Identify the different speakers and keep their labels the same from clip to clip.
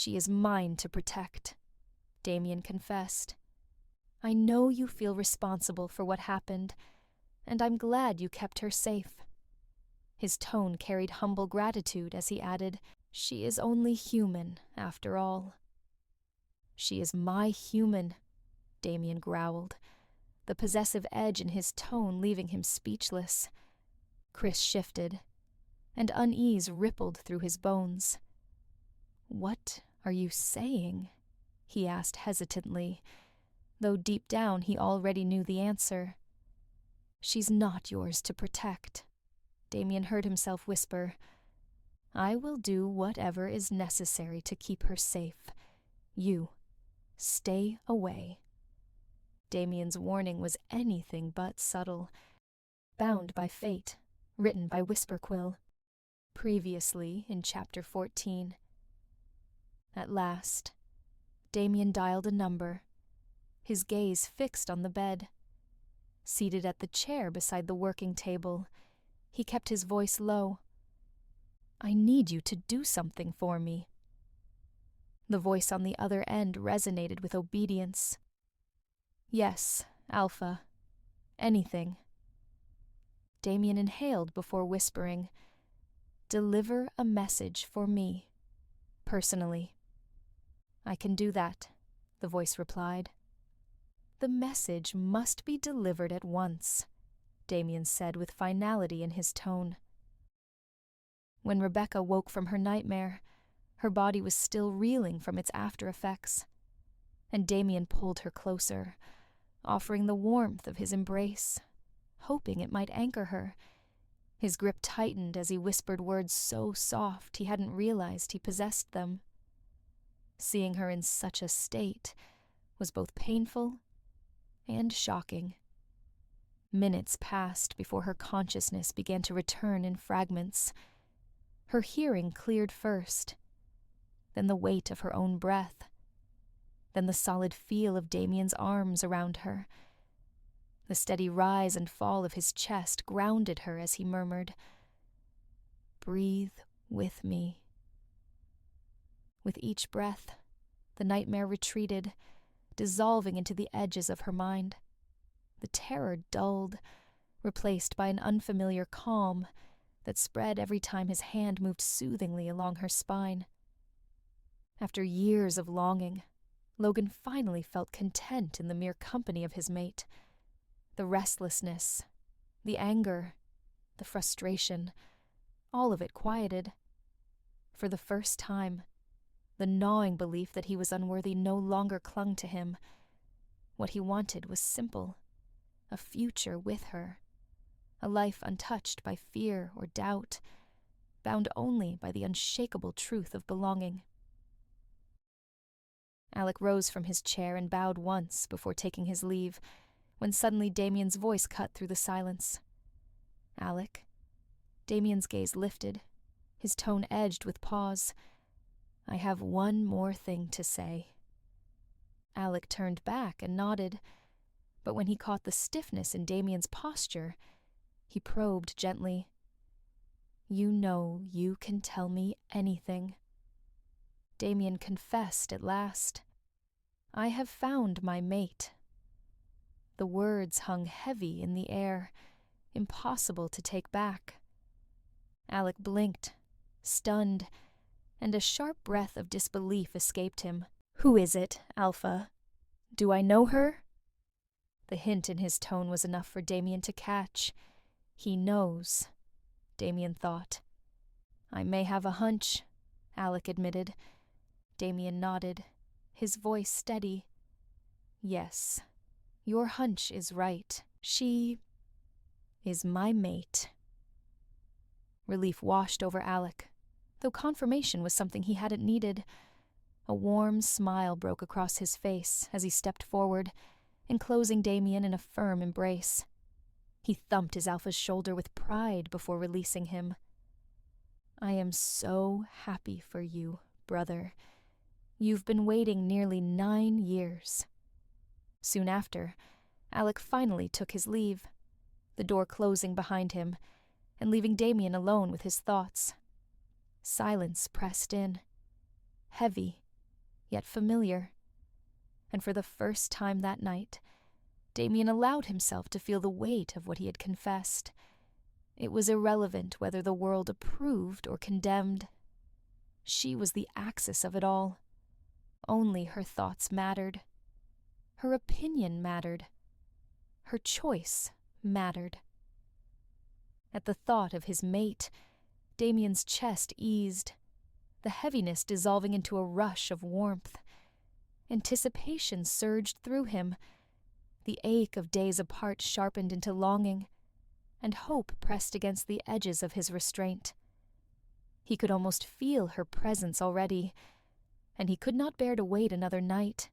Speaker 1: She is mine to protect, Damien confessed. I know you feel responsible for what happened, and I'm glad you kept her safe. His tone carried humble gratitude as he added, She is only human, after all. She is my human, Damien growled, the possessive edge in his tone leaving him speechless. Kris shifted, and unease rippled through his bones. What are you saying? He asked hesitantly, though deep down he already knew the answer. She's not yours to protect, Damien heard himself whisper. I will do whatever is necessary to keep her safe. You, stay away. Damien's warning was anything but subtle. Bound by Fate, written by Whisper Quill. Previously in Chapter 14. At last, Damien dialed a number, his gaze fixed on the bed. Seated at the chair beside the working table, he kept his voice low. I need you to do something for me. The voice on the other end resonated with obedience. Yes, Alpha. Anything. Damien inhaled before whispering, Deliver a message for me, personally. I can do that, the voice replied. The message must be delivered at once, Damien said with finality in his tone. When Rebecca woke from her nightmare, her body was still reeling from its after effects, and Damien pulled her closer, offering the warmth of his embrace, hoping it might anchor her. His grip tightened as he whispered words so soft he hadn't realized he possessed them. Seeing her in such a state was both painful and shocking. Minutes passed before her consciousness began to return in fragments. Her hearing cleared first, then the weight of her own breath, then the solid feel of Damien's arms around her. The steady rise and fall of his chest grounded her as he murmured, Breathe with me. With each breath, the nightmare retreated, dissolving into the edges of her mind. The terror dulled, replaced by an unfamiliar calm that spread every time his hand moved soothingly along her spine. After years of longing, Logan finally felt content in the mere company of his mate. The restlessness, the anger, the frustration, all of it quieted. For the first time, the gnawing belief that he was unworthy no longer clung to him. What he wanted was simple, a future with her, a life untouched by fear or doubt, bound only by the unshakable truth of belonging. Alec rose from his chair and bowed once before taking his leave, when suddenly Damien's voice cut through the silence. Alec? Damien's gaze lifted, his tone edged with pause. I have one more thing to say. Alec turned back and nodded, but when he caught the stiffness in Damien's posture, he probed gently. You know you can tell me anything. Damien confessed at last. I have found my mate. The words hung heavy in the air, impossible to take back. Alec blinked, stunned, and a sharp breath of disbelief escaped him. Who is it, Alpha? Do I know her? The hint in his tone was enough for Damien to catch. He knows, Damien thought. I may have a hunch, Alec admitted. Damien nodded, his voice steady. Yes, your hunch is right. She is my mate. Relief washed over Alec, though confirmation was something he hadn't needed. A warm smile broke across his face as he stepped forward, enclosing Damien in a firm embrace. He thumped his Alpha's shoulder with pride before releasing him. I am so happy for you, brother. You've been waiting nearly 9 years. Soon after, Alec finally took his leave, the door closing behind him, and leaving Damien alone with his thoughts. Silence pressed in, heavy, yet familiar. And for the first time that night, Damien allowed himself to feel the weight of what he had confessed. It was irrelevant whether the world approved or condemned. She was the axis of it all. Only her thoughts mattered. Her opinion mattered. Her choice mattered. At the thought of his mate, Damien's chest eased, the heaviness dissolving into a rush of warmth. Anticipation surged through him. The ache of days apart sharpened into longing, and hope pressed against the edges of his restraint. He could almost feel her presence already, and he could not bear to wait another night.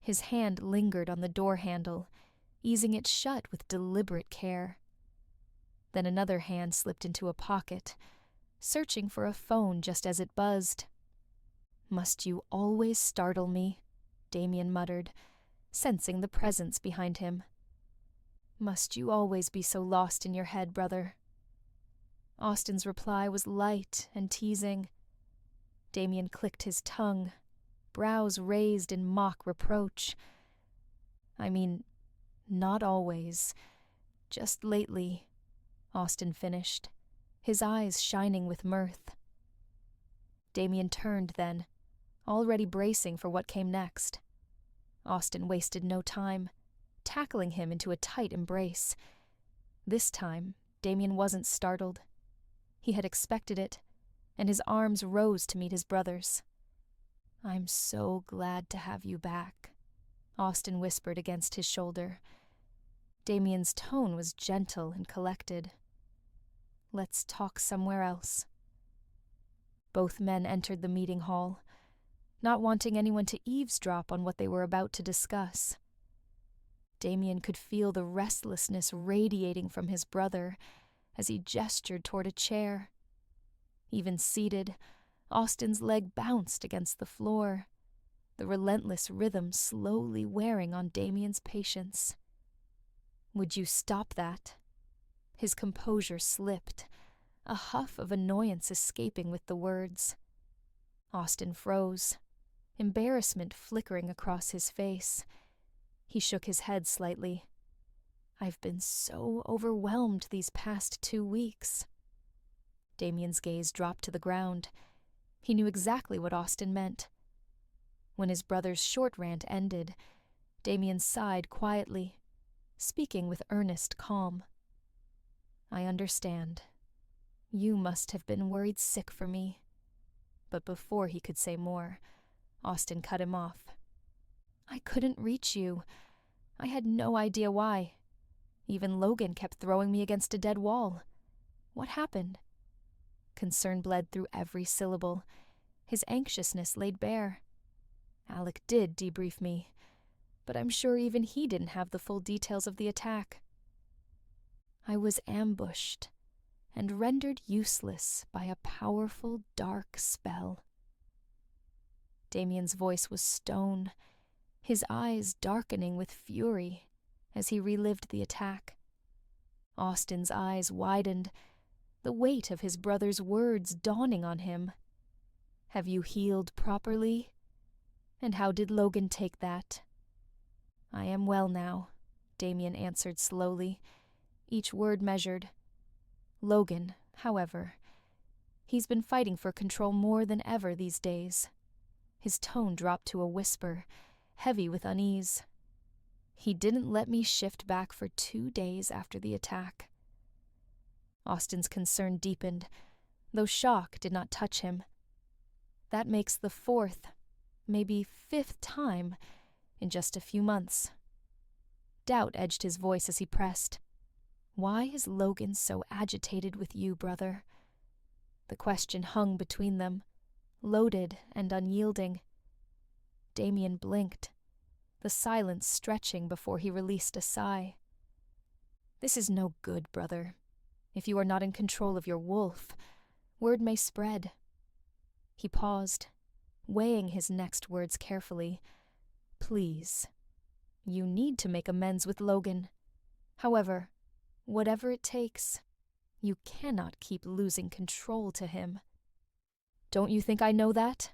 Speaker 1: His hand lingered on the door handle, easing it shut with deliberate care. Then another hand slipped into a pocket, searching for a phone just as it buzzed. "Must you always startle me?" Damien muttered, sensing the presence behind him. "Must you always be so lost in your head, brother?" Austin's reply was light and teasing. Damien clicked his tongue, brows raised in mock reproach. "I mean, not always. Just lately," Austin finished, his eyes shining with mirth. Damien turned then, already bracing for what came next. Austin wasted no time, tackling him into a tight embrace. This time, Damien wasn't startled. He had expected it, and his arms rose to meet his brother's. "I'm so glad to have you back," Austin whispered against his shoulder. Damien's tone was gentle and collected. "Let's talk somewhere else." Both men entered the meeting hall, not wanting anyone to eavesdrop on what they were about to discuss. Damien could feel the restlessness radiating from his brother as he gestured toward a chair. Even seated, Austin's leg bounced against the floor, the relentless rhythm slowly wearing on Damien's patience. "Would you stop that?" His composure slipped, a huff of annoyance escaping with the words. Austin froze, embarrassment flickering across his face. He shook his head slightly. "I've been so overwhelmed these past 2 weeks." Damien's gaze dropped to the ground. He knew exactly what Austin meant. When his brother's short rant ended, Damien sighed quietly, speaking with earnest calm. "I understand. You must have been worried sick for me." But before he could say more, Austin cut him off. "I couldn't reach you. I had no idea why. Even Logan kept throwing me against a dead wall. What happened?" Concern bled through every syllable. His anxiousness laid bare. "Alec did debrief me, but I'm sure even he didn't have the full details of the attack. I was ambushed and rendered useless by a powerful dark spell." Damien's voice was stone, his eyes darkening with fury as he relived the attack. Austin's eyes widened, the weight of his brother's words dawning on him. "Have you healed properly? And how did Logan take that?" "I am well now," Damien answered slowly, each word measured. "Logan, however, he's been fighting for control more than ever these days." His tone dropped to a whisper, heavy with unease. "He didn't let me shift back for 2 days after the attack." Austin's concern deepened, though shock did not touch him. That makes the 4th, maybe 5th time in just a few months. Doubt edged his voice as he pressed. "Why is Logan so agitated with you, brother?" The question hung between them, loaded and unyielding. Damien blinked, the silence stretching before he released a sigh. "This is no good, brother. If you are not in control of your wolf, word may spread." He paused, weighing his next words carefully. "Please, you need to make amends with Logan. However, whatever it takes, you cannot keep losing control to him." "Don't you think I know that?"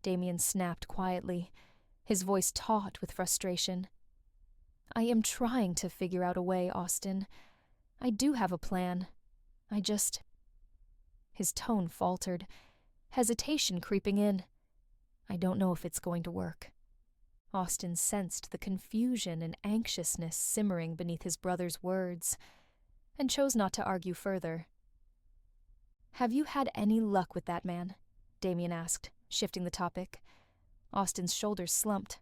Speaker 1: Damien snapped quietly, his voice taut with frustration. I am trying to figure out a way, Austin. I do have a plan. His tone faltered, hesitation creeping in. I don't know if it's going to work. Austin sensed the confusion and anxiousness simmering beneath his brother's words, and chose not to argue further. Have you had any luck with that man? Damien asked, shifting the topic. Austin's shoulders slumped.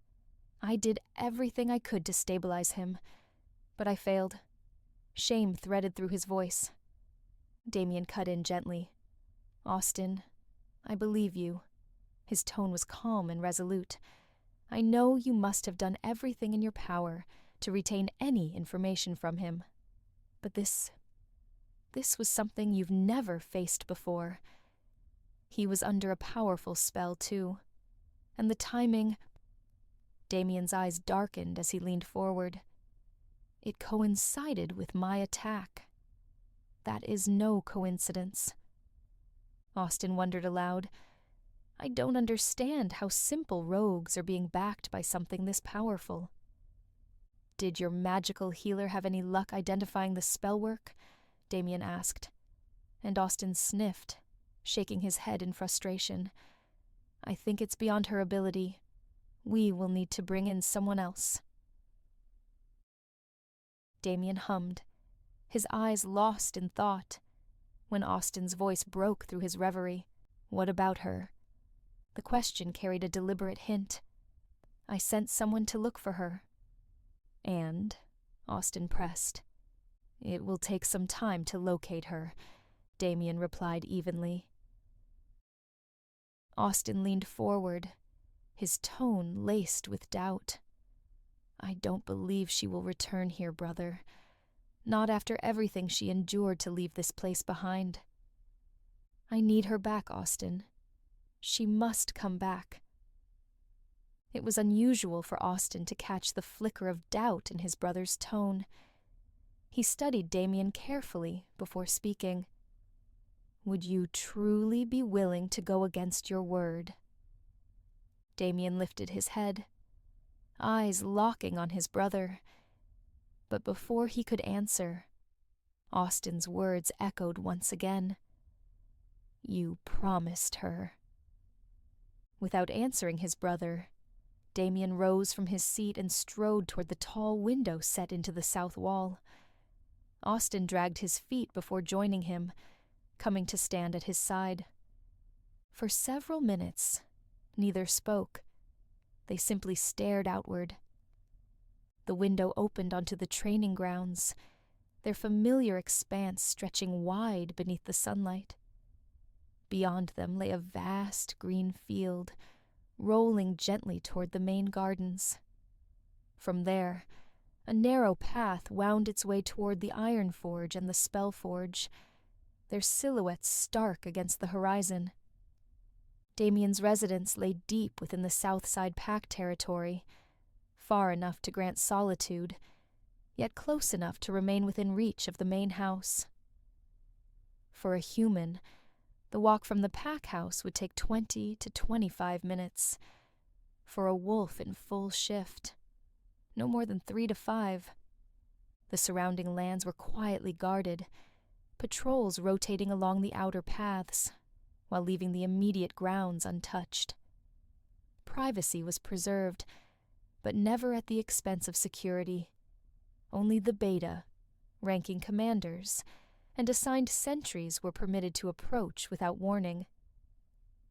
Speaker 1: I did everything I could to stabilize him, but I failed. Shame threaded through his voice. Damien cut in gently. Austin, I believe you. His tone was calm and resolute. I know you must have done everything in your power to retain any information from him. But this was something you've never faced before. He was under a powerful spell, too. And the timing... Damien's eyes darkened as he leaned forward. It coincided with my attack. That is no coincidence. Austin wondered aloud. I don't understand how simple rogues are being backed by something this powerful. Did your magical healer have any luck identifying the spell work? Damien asked. And Austin sniffed, shaking his head in frustration. I think it's beyond her ability. We will need to bring in someone else. Damien hummed, his eyes lost in thought, when Austin's voice broke through his reverie. What about her? The question carried a deliberate hint. I sent someone to look for her. And, Austin pressed, it will take some time to locate her, Damien replied evenly. Austin leaned forward, his tone laced with doubt. I don't believe she will return here, brother. Not after everything she endured to leave this place behind. I need her back, Austin. She must come back. It was unusual for Austin to catch the flicker of doubt in his brother's tone. He studied Damien carefully before speaking. Would you truly be willing to go against your word? Damien lifted his head, eyes locking on his brother. But before he could answer, Austin's words echoed once again. You promised her. Without answering his brother, Damien rose from his seat and strode toward the tall window set into the south wall. Austin dragged his feet before joining him, coming to stand at his side. For several minutes, neither spoke. They simply stared outward. The window opened onto the training grounds, their familiar expanse stretching wide beneath the sunlight. Beyond them lay a vast green field, rolling gently toward the main gardens. From there, a narrow path wound its way toward the Iron Forge and the Spell Forge, their silhouettes stark against the horizon. Damien's residence lay deep within the Southside Pack territory, far enough to grant solitude, yet close enough to remain within reach of the main house. For a human, the walk from the pack house would take 20 to 25 minutes. For a wolf in full shift, no more than 3 to 5. The surrounding lands were quietly guarded, patrols rotating along the outer paths, while leaving the immediate grounds untouched. Privacy was preserved, but never at the expense of security. Only the beta, ranking commanders, and assigned sentries were permitted to approach without warning.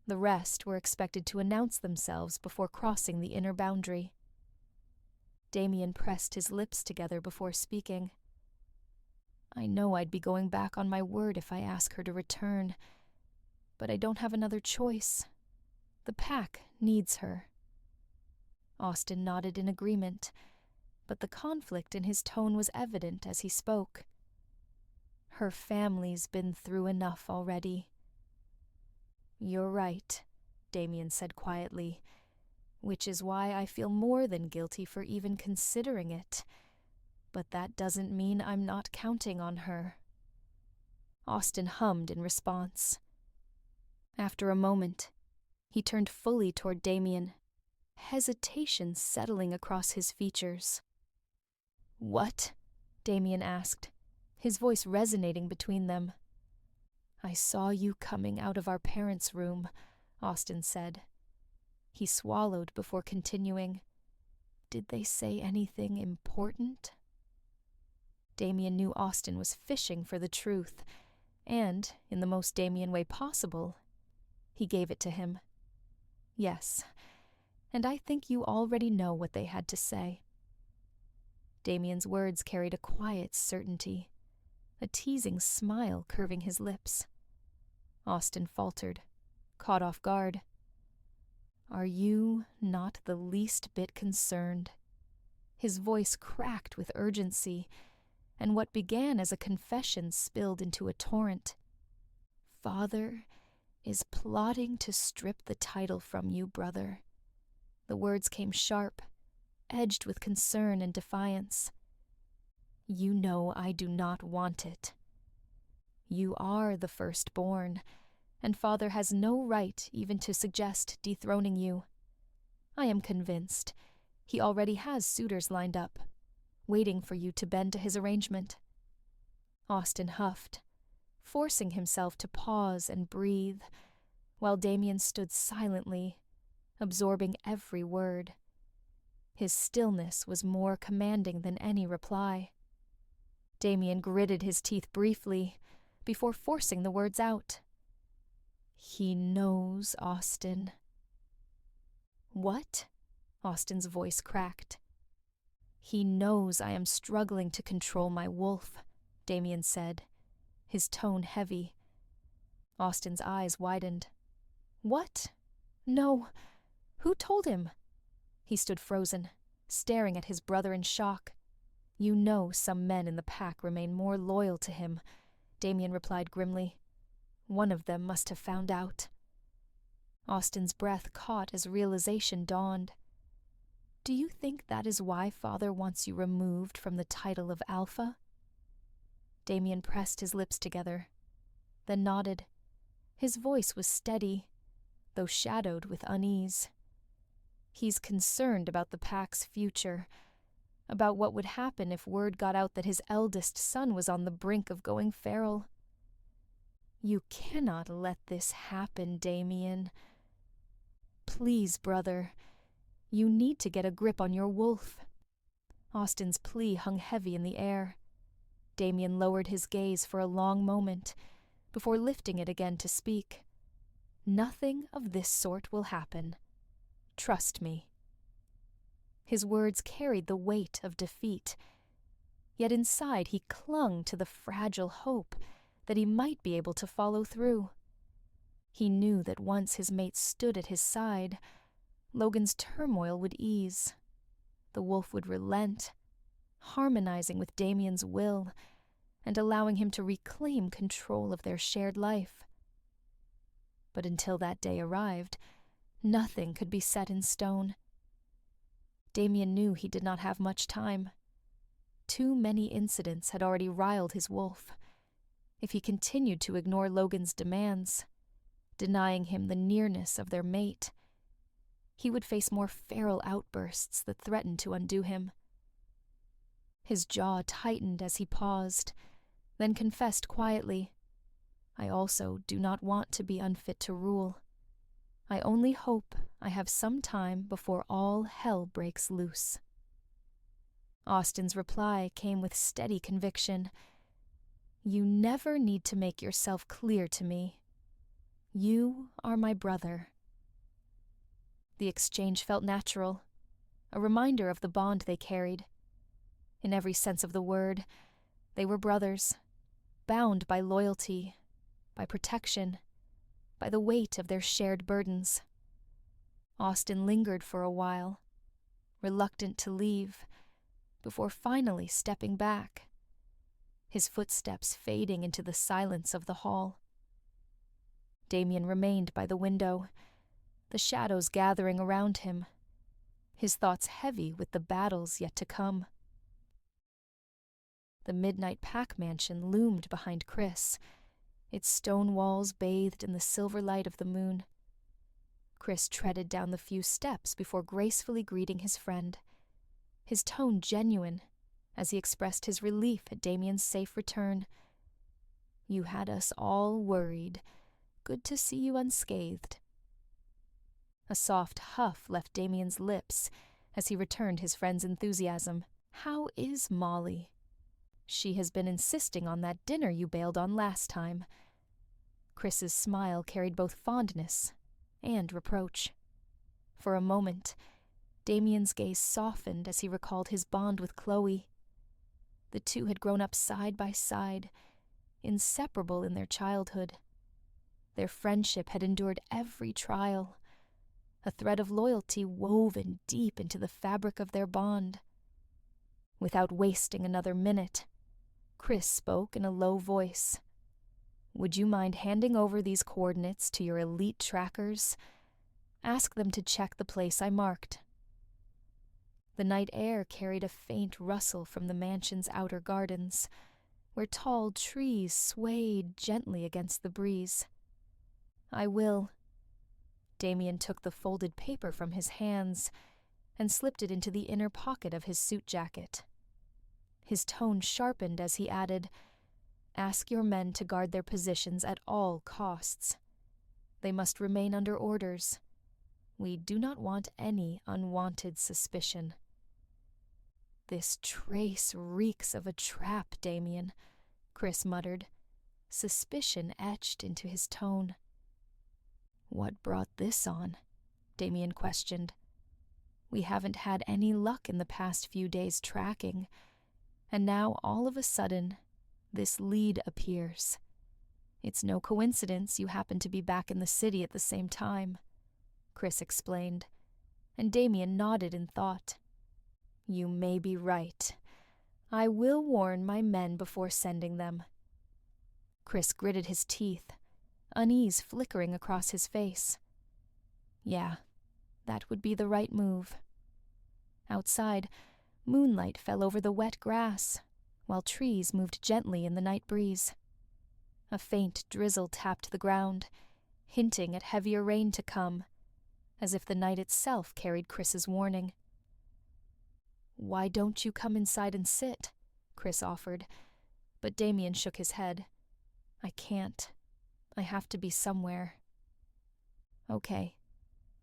Speaker 1: The rest were expected to announce themselves before crossing the inner boundary. Damien pressed his lips together before speaking. I know I'd be going back on my word if I ask her to return, but I don't have another choice. The pack needs her. Austin nodded in agreement, but the conflict in his tone was evident as he spoke. Her family's been through enough already. You're right, Damien said quietly, which is why I feel more than guilty for even considering it. But that doesn't mean I'm not counting on her. Austin hummed in response. After a moment, He turned fully toward Damien, hesitation settling across his features. "What?" Damien asked, his voice resonating between them. "I saw you coming out of our parents' room," Austin said. He swallowed before continuing. "Did they say anything important?" Damien knew Austin was fishing for the truth, and, in the most Damien way possible, he gave it to him. "Yes, and I think you already know what they had to say." Damien's words carried a quiet certainty, a teasing smile curving his lips. Austin faltered, caught off guard. "Are you not the least bit concerned?" His voice cracked with urgency, and what began as a confession spilled into a torrent. "Father is plotting to strip the title from you, brother." The words came sharp, edged with concern and defiance. "You know I do not want it. You are the firstborn, and Father has no right even to suggest dethroning you. I am convinced he already has suitors lined up, waiting for you to bend to his arrangement." Austin huffed, forcing himself to pause and breathe, while Damien stood silently, absorbing every word. His stillness was more commanding than any reply. Damien gritted his teeth briefly, before forcing the words out. "He knows, Austin." "What?" Austin's voice cracked. "He knows I am struggling to control my wolf," Damien said, his tone heavy. Austin's eyes widened. "What? No. Who told him?" He stood frozen, staring at his brother in shock. "You know some men in the pack remain more loyal to him," Damien replied grimly. "One of them must have found out." Austin's breath caught as realization dawned. "Do you think that is why Father wants you removed from the title of Alpha?" Damien pressed his lips together, then nodded. His voice was steady, though shadowed with unease. "He's concerned about the pack's future, about what would happen if word got out that his eldest son was on the brink of going feral." "You cannot let this happen, Damien. Please, brother. You need to get a grip on your wolf." Austin's plea hung heavy in the air. Damien lowered his gaze for a long moment, before lifting it again to speak. "Nothing of this sort will happen. Trust me." His words carried the weight of defeat, yet inside he clung to the fragile hope that he might be able to follow through. He knew that once his mate stood at his side, Logan's turmoil would ease. The wolf would relent, harmonizing with Damien's will, and allowing him to reclaim control of their shared life. But until that day arrived, nothing could be set in stone. Damien knew he did not have much time. Too many incidents had already riled his wolf. If he continued to ignore Logan's demands, denying him the nearness of their mate, he would face more feral outbursts that threatened to undo him. His jaw tightened as he paused, then confessed quietly, "I also do not want to be unfit to rule. I only hope I have some time before all hell breaks loose." Austin's reply came with steady conviction. "You never need to make yourself clear to me. You are my brother." The exchange felt natural, a reminder of the bond they carried. In every sense of the word, they were brothers, bound by loyalty, by protection, by the weight of their shared burdens. Austin lingered for a while, reluctant to leave, before finally stepping back, his footsteps fading into the silence of the hall. Damien remained by the window, the shadows gathering around him, his thoughts heavy with the battles yet to come. The midnight pack mansion loomed behind Kris, its stone walls bathed in the silver light of the moon. Kris treaded down the few steps before gracefully greeting his friend, his tone genuine as he expressed his relief at Damien's safe return. "You had us all worried. Good to see you unscathed." A soft huff left Damien's lips as he returned his friend's enthusiasm. "How is Molly?" "She has been insisting on that dinner you bailed on last time." Kris's smile carried both fondness and reproach. For a moment, Damien's gaze softened as he recalled his bond with Chloe. The two had grown up side by side, inseparable in their childhood. Their friendship had endured every trial, a thread of loyalty woven deep into the fabric of their bond. Without wasting another minute, Kris spoke in a low voice. "Would you mind handing over these coordinates to your elite trackers? Ask them to check the place I marked." The night air carried a faint rustle from the mansion's outer gardens, where tall trees swayed gently against the breeze. "I will." Damien took the folded paper from his hands and slipped it into the inner pocket of his suit jacket. His tone sharpened as he added, "Ask your men to guard their positions at all costs. They must remain under orders. We do not want any unwanted suspicion." "This trace reeks of a trap, Damien," Kris muttered, suspicion etched into his tone. "What brought this on?" Damien questioned. "We haven't had any luck in the past few days tracking, and now all of a sudden, this lead appears. It's no coincidence you happen to be back in the city at the same time," Kris explained, and Damien nodded in thought. "You may be right. I will warn my men before sending them." Kris gritted his teeth, unease flickering across his face. Yeah, that would be the right move. Outside, moonlight fell over the wet grass, while trees moved gently in the night breeze. A faint drizzle tapped the ground, hinting at heavier rain to come, as if the night itself carried Kris's warning. "Why don't you come inside and sit?" Kris offered, but Damien shook his head. "I can't. I have to be somewhere." "Okay,"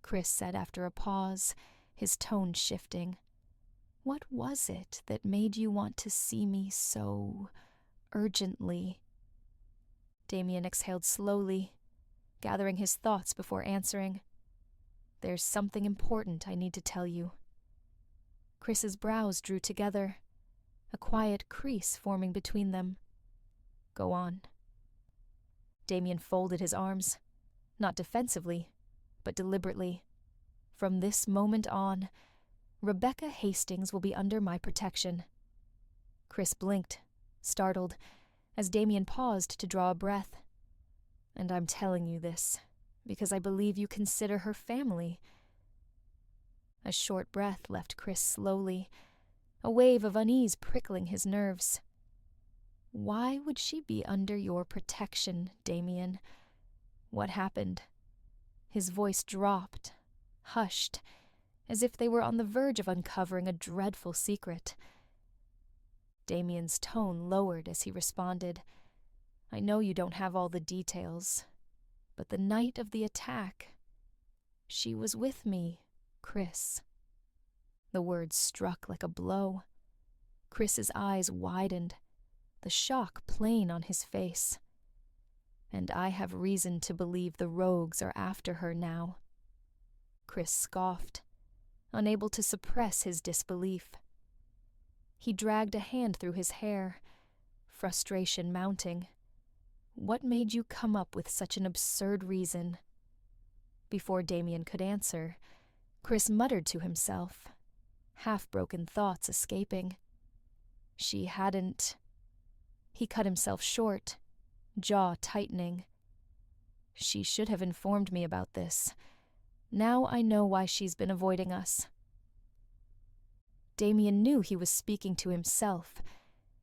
Speaker 1: Kris said after a pause, his tone shifting. "What was it that made you want to see me so urgently?" Damien exhaled slowly, gathering his thoughts before answering. "There's something important I need to tell you." Kris's brows drew together, a quiet crease forming between them. "Go on." Damien folded his arms, not defensively, but deliberately. "From this moment on, Rebecca Hastings will be under my protection." Kris blinked, startled, as Damien paused to draw a breath. "And I'm telling you this because I believe you consider her family." A short breath left Kris slowly, a wave of unease prickling his nerves. "Why would she be under your protection, Damien? What happened?" His voice dropped, hushed, as if they were on the verge of uncovering a dreadful secret. Damien's tone lowered as he responded, "I know you don't have all the details, but the night of the attack, she was with me, Kris." The words struck like a blow. Kris's eyes widened, the shock plain on his face. "And I have reason to believe the rogues are after her now." Kris scoffed, unable to suppress his disbelief. He dragged a hand through his hair, frustration mounting. "What made you come up with such an absurd reason?" Before Damien could answer, Kris muttered to himself, half-broken thoughts escaping. "She hadn't—" He cut himself short, jaw tightening. "She should have informed me about this. Now I know why she's been avoiding us." Damien knew he was speaking to himself,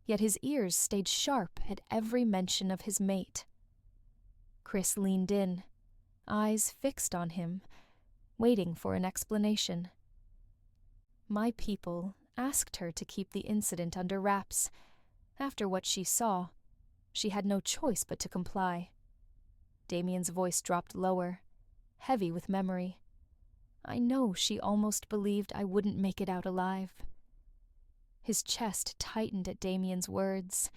Speaker 1: yet his ears stayed sharp at every mention of his mate. Kris leaned in, eyes fixed on him, waiting for an explanation. My people asked her to keep the incident under wraps. After what she saw, she had no choice but to comply. Damien's voice dropped lower, heavy with memory. I know she almost believed I wouldn't make it out alive. His chest tightened at Damien's words.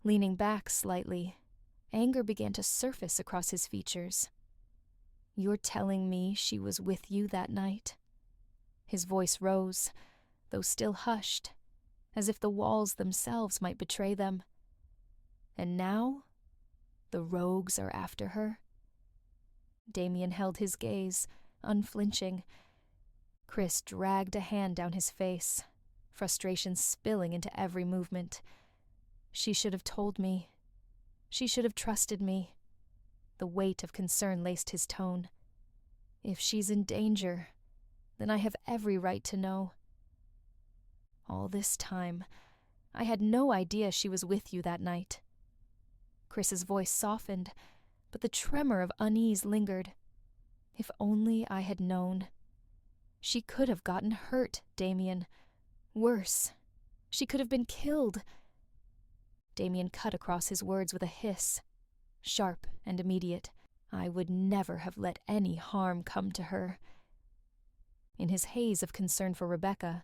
Speaker 1: Leaning back slightly, anger began to surface across his features. You're telling me she was with you that night? His voice rose, though still hushed, as if the walls themselves might betray them. And now, the rogues are after her? Damien held his gaze, unflinching. Kris dragged a hand down his face, frustration spilling into every movement. She should have told me. She should have trusted me. The weight of concern laced his tone. If she's in danger, then I have every right to know. All this time, I had no idea she was with you that night. Kris's voice softened, but the tremor of unease lingered. If only I had known. She could have gotten hurt, Damien. Worse, she could have been killed. Damien cut across his words with a hiss, sharp and immediate. I would never have let any harm come to her. In his haze of concern for Rebecca,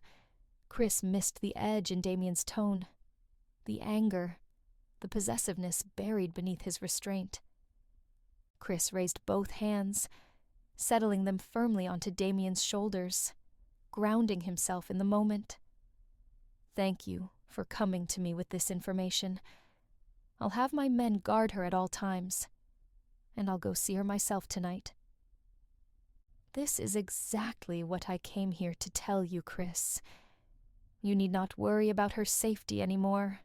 Speaker 1: Kris missed the edge in Damien's tone, the anger, the possessiveness buried beneath his restraint. Kris raised both hands, settling them firmly onto Damien's shoulders, grounding himself in the moment. Thank you for coming to me with this information. I'll have my men guard her at all times, and I'll go see her myself tonight. This is exactly what I came here to tell you, Kris. You need not worry about her safety anymore.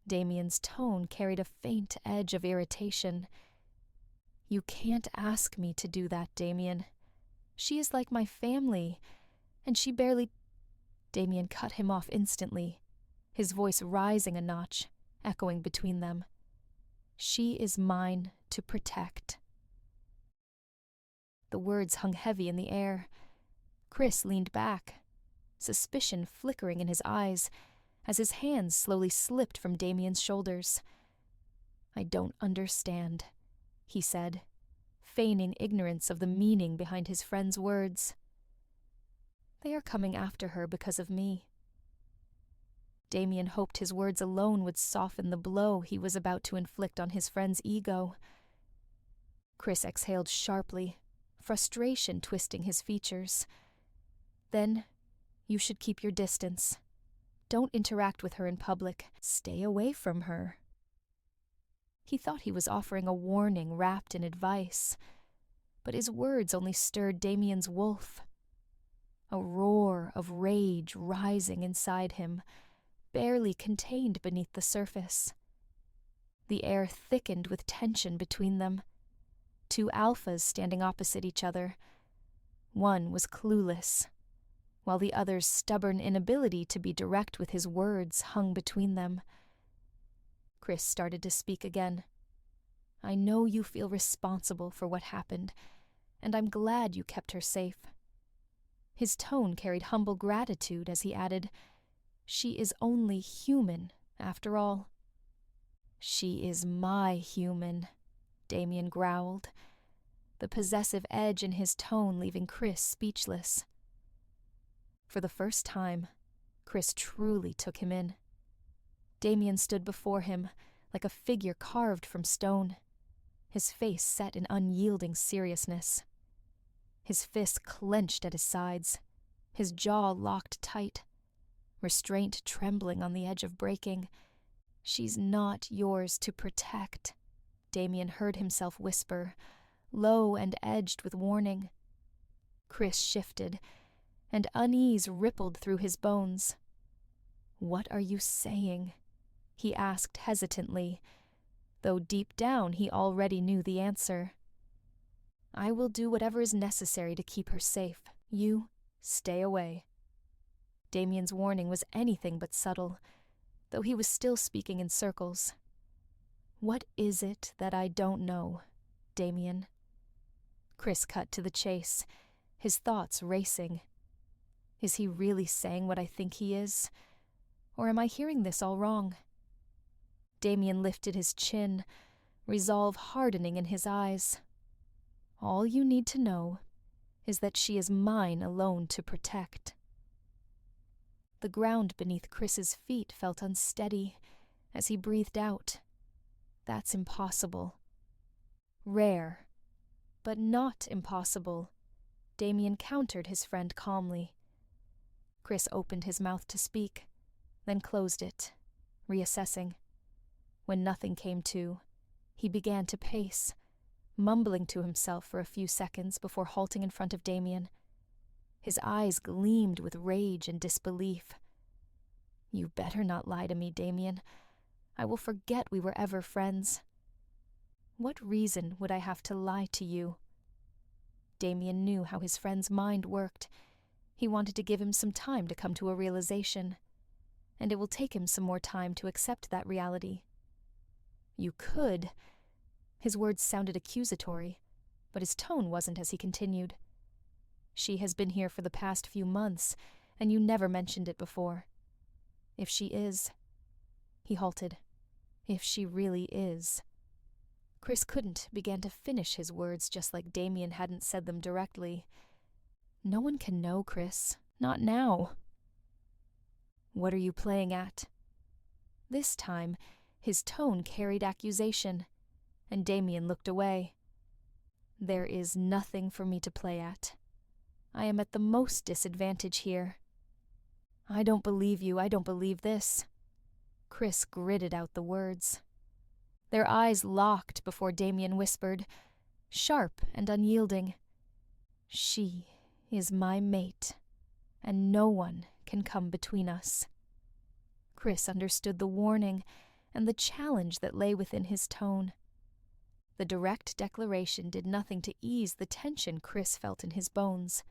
Speaker 1: Damien's tone carried a faint edge of irritation. You can't ask me to do that, Damien. She is like my family, and she barely... Damien cut him off instantly, his voice rising a notch, echoing between them. She is mine to protect. The words hung heavy in the air. Kris leaned back, suspicion flickering in his eyes, as his hands slowly slipped from Damien's shoulders. I don't understand, he said, feigning ignorance of the meaning behind his friend's words. They are coming after her because of me. Damien hoped his words alone would soften the blow he was about to inflict on his friend's ego. Kris exhaled sharply, frustration twisting his features. Then, you should keep your distance. Don't interact with her in public. Stay away from her. He thought he was offering a warning wrapped in advice, but his words only stirred Damien's wolf. A roar of rage rising inside him, barely contained beneath the surface. The air thickened with tension between them. Two alphas standing opposite each other. One was clueless, while the other's stubborn inability to be direct with his words hung between them. Kris started to speak again. I know you feel responsible for what happened, and I'm glad you kept her safe. His tone carried humble gratitude as he added, She is only human, after all. She is my human, Damien growled, the possessive edge in his tone leaving Kris speechless. For the first time, Kris truly took him in. Damien stood before him like a figure carved from stone, his face set in unyielding seriousness. His fists clenched at his sides, his jaw locked tight, restraint trembling on the edge of breaking. She's not yours to protect, Damien heard himself whisper, low and edged with warning. Kris shifted, and unease rippled through his bones. What are you saying? He asked hesitantly, though deep down he already knew the answer. I will do whatever is necessary to keep her safe. You stay away. Damien's warning was anything but subtle, though he was still speaking in circles. What is it that I don't know, Damien? Kris cut to the chase, his thoughts racing. Is he really saying what I think he is? Or am I hearing this all wrong? Damien lifted his chin, resolve hardening in his eyes. All you need to know is that she is mine alone to protect. The ground beneath Kris's feet felt unsteady as he breathed out. That's impossible. Rare, but not impossible, Damien countered his friend calmly. Kris opened his mouth to speak, then closed it, reassessing. When nothing came to, he began to pace, mumbling to himself for a few seconds before halting in front of Damien. His eyes gleamed with rage and disbelief. You better not lie to me, Damien. I will forget we were ever friends. What reason would I have to lie to you? Damien knew how his friend's mind worked. He wanted to give him some time to come to a realization, and it will take him some more time to accept that reality. You could. His words sounded accusatory, but his tone wasn't as he continued. She has been here for the past few months, and you never mentioned it before. If she is... He halted. If she really is... Kris couldn't begin to finish his words just like Damien hadn't said them directly. No one can know, Kris. Not now. What are you playing at? This time, his tone carried accusation, and Damien looked away. There is nothing for me to play at. I am at the most disadvantage here. I don't believe you, I don't believe this. Kris gritted out the words. Their eyes locked before Damien whispered, sharp and unyielding. She is my mate, and no one can come between us. Kris understood the warning and the challenge that lay within his tone. The direct declaration did nothing to ease the tension Kris felt in his bones.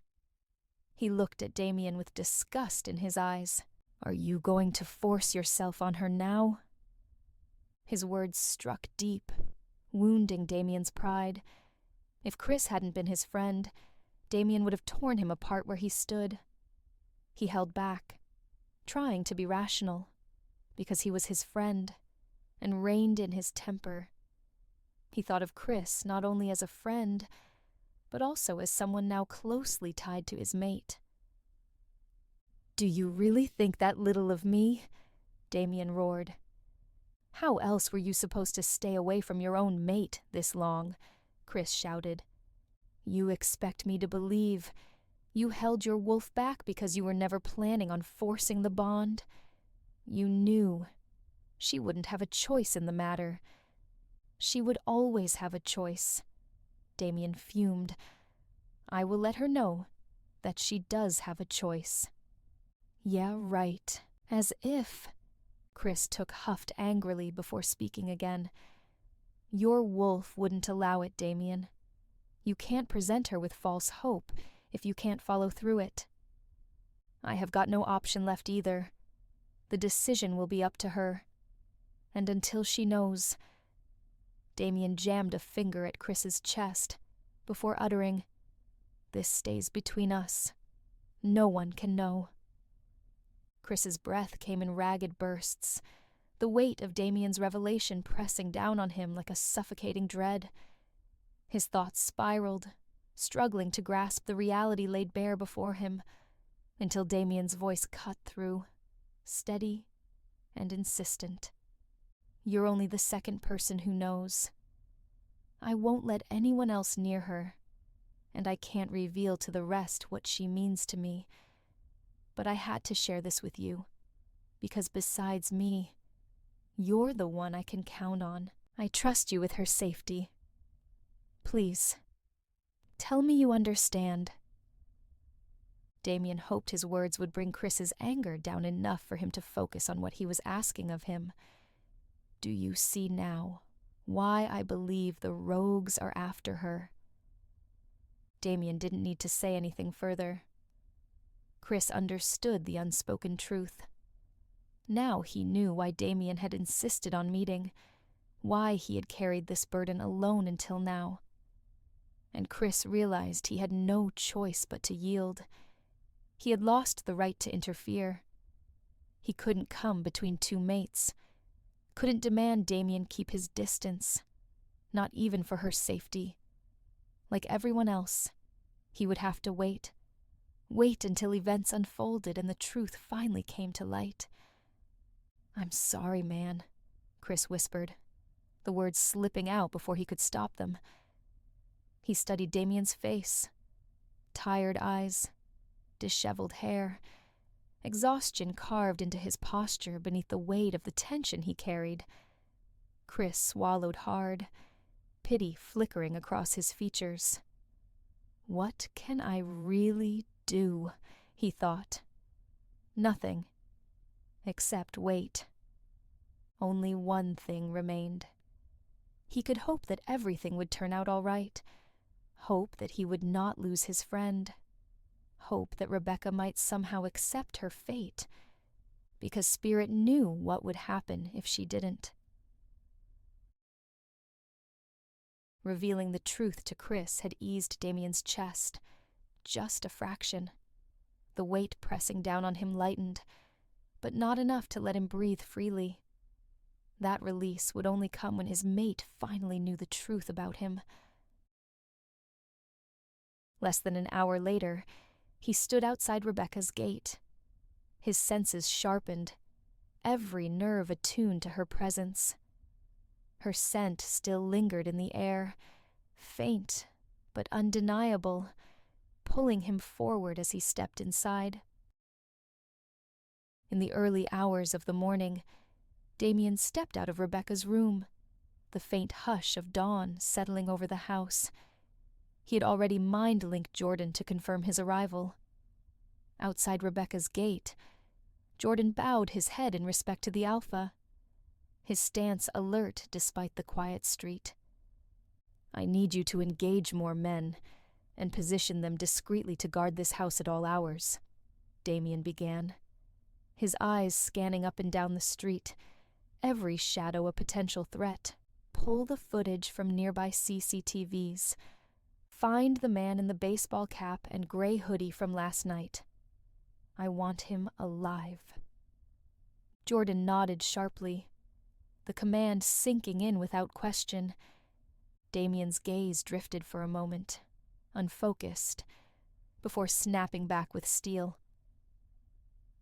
Speaker 1: He looked at Damien with disgust in his eyes. Are you going to force yourself on her now? His words struck deep, wounding Damien's pride. If Kris hadn't been his friend, Damien would have torn him apart where he stood. He held back, trying to be rational, because he was his friend, and reined in his temper. He thought of Kris not only as a friend, but also as someone now closely tied to his mate. Do you really think that little of me? Damien roared. How else were you supposed to stay away from your own mate this long? Kris shouted. You expect me to believe you held your wolf back because you were never planning on forcing the bond? You knew she wouldn't have a choice in the matter. She would always have a choice. Damien fumed. I will let her know that she does have a choice. Yeah, right. As if... Kris huffed angrily before speaking again. Your wolf wouldn't allow it, Damien. You can't present her with false hope if you can't follow through it. I have got no option left either. The decision will be up to her. And until she knows... Damien jammed a finger at Kris's chest before uttering, This stays between us. No one can know. Kris's breath came in ragged bursts, the weight of Damien's revelation pressing down on him like a suffocating dread. His thoughts spiraled, struggling to grasp the reality laid bare before him, until Damien's voice cut through, steady and insistent. You're only the second person who knows. I won't let anyone else near her, and I can't reveal to the rest what she means to me. But I had to share this with you, because besides me, you're the one I can count on. I trust you with her safety. Please, tell me you understand. Damien hoped his words would bring Kris's anger down enough for him to focus on what he was asking of him. Do you see now why I believe the rogues are after her? Damien didn't need to say anything further. Kris understood the unspoken truth. Now he knew why Damien had insisted on meeting, why he had carried this burden alone until now. and Kris realized he had no choice but to yield. He had lost the right to interfere. He couldn't come between two mates, couldn't demand Damien keep his distance, not even for her safety. Like everyone else, he would have to wait until events unfolded and the truth finally came to light. "I'm sorry, man," Kris whispered, the words slipping out before he could stop them. He studied Damien's face. Tired eyes, disheveled hair, exhaustion carved into his posture beneath the weight of the tension he carried. Kris swallowed hard, pity flickering across his features. "What can I really do?" he thought. Nothing, except wait. Only one thing remained. He could hope that everything would turn out all right, hope that he would not lose his friend, hope that Rebecca might somehow accept her fate, because Spirit knew what would happen if she didn't. Revealing the truth to Kris had eased Damien's chest, just a fraction. The weight pressing down on him lightened, but not enough to let him breathe freely. That release would only come when his mate finally knew the truth about him. Less than an hour later, he stood outside Rebecca's gate. His senses sharpened, every nerve attuned to her presence. Her scent still lingered in the air, faint but undeniable, pulling him forward as he stepped inside. In the early hours of the morning, Damien stepped out of Rebecca's room, the faint hush of dawn settling over the house. He had already mind-linked Jordan to confirm his arrival. Outside Rebecca's gate, Jordan bowed his head in respect to the Alpha, his stance alert despite the quiet street. "I need you to engage more men, and position them discreetly to guard this house at all hours," Damien began, his eyes scanning up and down the street, every shadow a potential threat. "Pull the footage from nearby CCTVs. Find the man in the baseball cap and gray hoodie from last night. I want him alive." Jordan nodded sharply, the command sinking in without question. Damien's gaze drifted for a moment, unfocused, before snapping back with steel.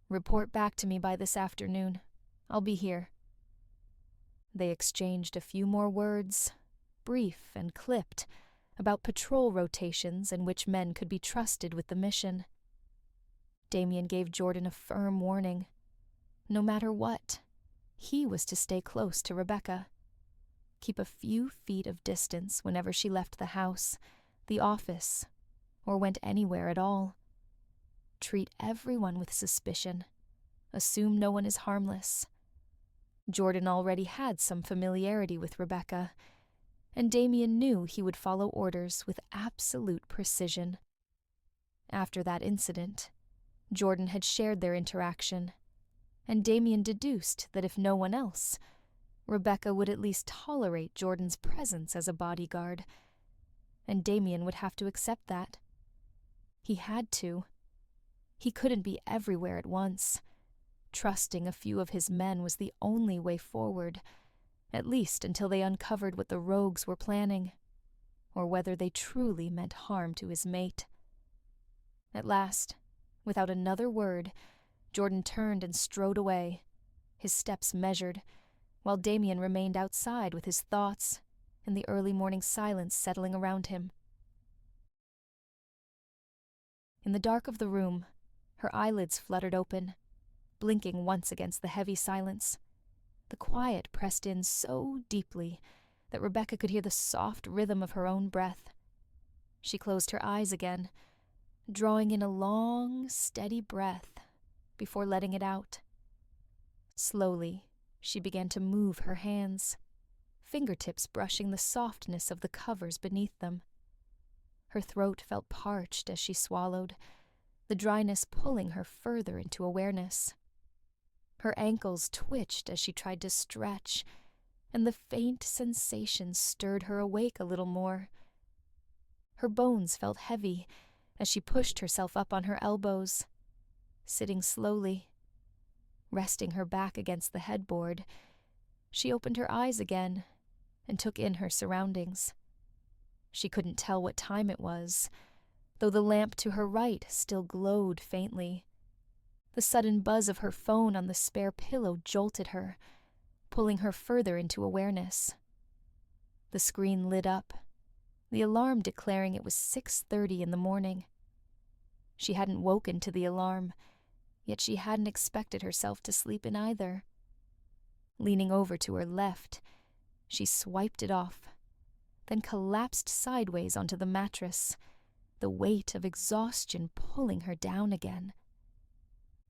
Speaker 1: "Report back to me by this afternoon. I'll be here." They exchanged a few more words, brief and clipped, about patrol rotations and which men could be trusted with the mission. Damien gave Jordan a firm warning. No matter what, he was to stay close to Rebecca. Keep a few feet of distance whenever she left the house, the office, or went anywhere at all. Treat everyone with suspicion. Assume no one is harmless. Jordan already had some familiarity with Rebecca, and Damien knew he would follow orders with absolute precision. After that incident, Jordan had shared their interaction, and Damien deduced that if no one else, Rebecca would at least tolerate Jordan's presence as a bodyguard, and Damien would have to accept that. He had to. He couldn't be everywhere at once. Trusting a few of his men was the only way forward, at least until they uncovered what the rogues were planning, or whether they truly meant harm to his mate. At last, without another word, Jordan turned and strode away, his steps measured, while Damien remained outside with his thoughts and the early morning silence settling around him. In the dark of the room, her eyelids fluttered open, blinking once against the heavy silence. The quiet pressed in so deeply that Rebecca could hear the soft rhythm of her own breath. She closed her eyes again, drawing in a long, steady breath before letting it out. Slowly, she began to move her hands, fingertips brushing the softness of the covers beneath them. Her throat felt parched as she swallowed, the dryness pulling her further into awareness. Her ankles twitched as she tried to stretch, and the faint sensation stirred her awake a little more. Her bones felt heavy as she pushed herself up on her elbows, sitting slowly. Resting her back against the headboard, she opened her eyes again and took in her surroundings. She couldn't tell what time it was, though the lamp to her right still glowed faintly. The sudden buzz of her phone on the spare pillow jolted her, pulling her further into awareness. The screen lit up, the alarm declaring it was 6:30 in the morning. She hadn't woken to the alarm, yet she hadn't expected herself to sleep in either. Leaning over to her left, she swiped it off, then collapsed sideways onto the mattress, the weight of exhaustion pulling her down again.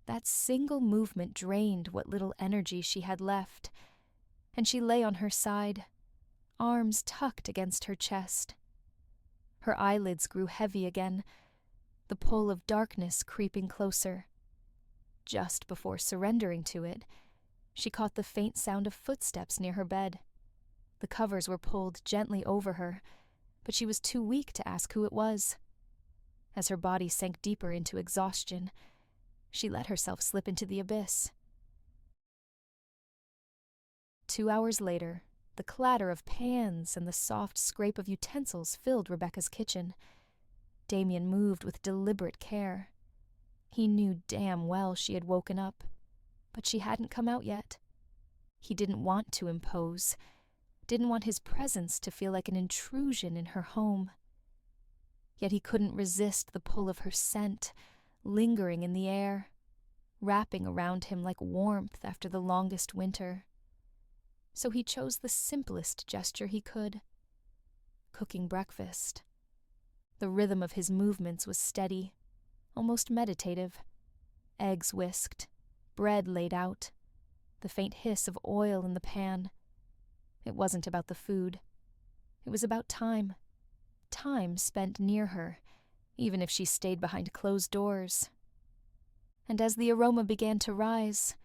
Speaker 1: That single movement drained what little energy she had left, and she lay on her side, arms tucked against her chest. Her eyelids grew heavy again, the pull of darkness creeping closer. Just before surrendering to it, she caught the faint sound of footsteps near her bed. The covers were pulled gently over her, but she was too weak to ask who it was. As her body sank deeper into exhaustion, she let herself slip into the abyss. 2 hours later, the clatter of pans and the soft scrape of utensils filled Rebecca's kitchen. Damien moved with deliberate care. He knew damn well she had woken up, but she hadn't come out yet. He didn't want to impose, didn't want his presence to feel like an intrusion in her home. Yet he couldn't resist the pull of her scent, lingering in the air, wrapping around him like warmth after the longest winter. So he chose the simplest gesture he could: cooking breakfast. The rhythm of his movements was steady, almost meditative. Eggs whisked, bread laid out, the faint hiss of oil in the pan. It wasn't about the food. It was about time. Time spent near her, even if she stayed behind closed doors. And as the aroma began to rise,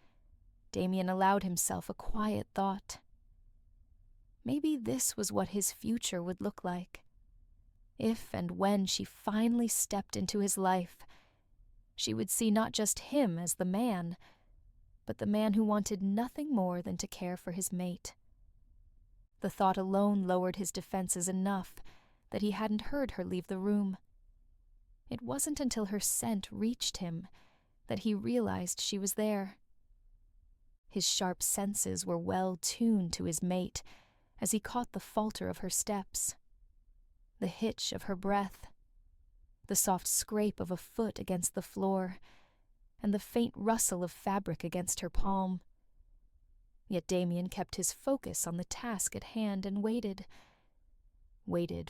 Speaker 1: Damien allowed himself a quiet thought. Maybe this was what his future would look like. If and when she finally stepped into his life, she would see not just him as the man, but the man who wanted nothing more than to care for his mate. The thought alone lowered his defenses enough that he hadn't heard her leave the room. It wasn't until her scent reached him that he realized she was there. His sharp senses were well tuned to his mate as he caught the falter of her steps, the hitch of her breath, the soft scrape of a foot against the floor, and the faint rustle of fabric against her palm. Yet Damien kept his focus on the task at hand and waited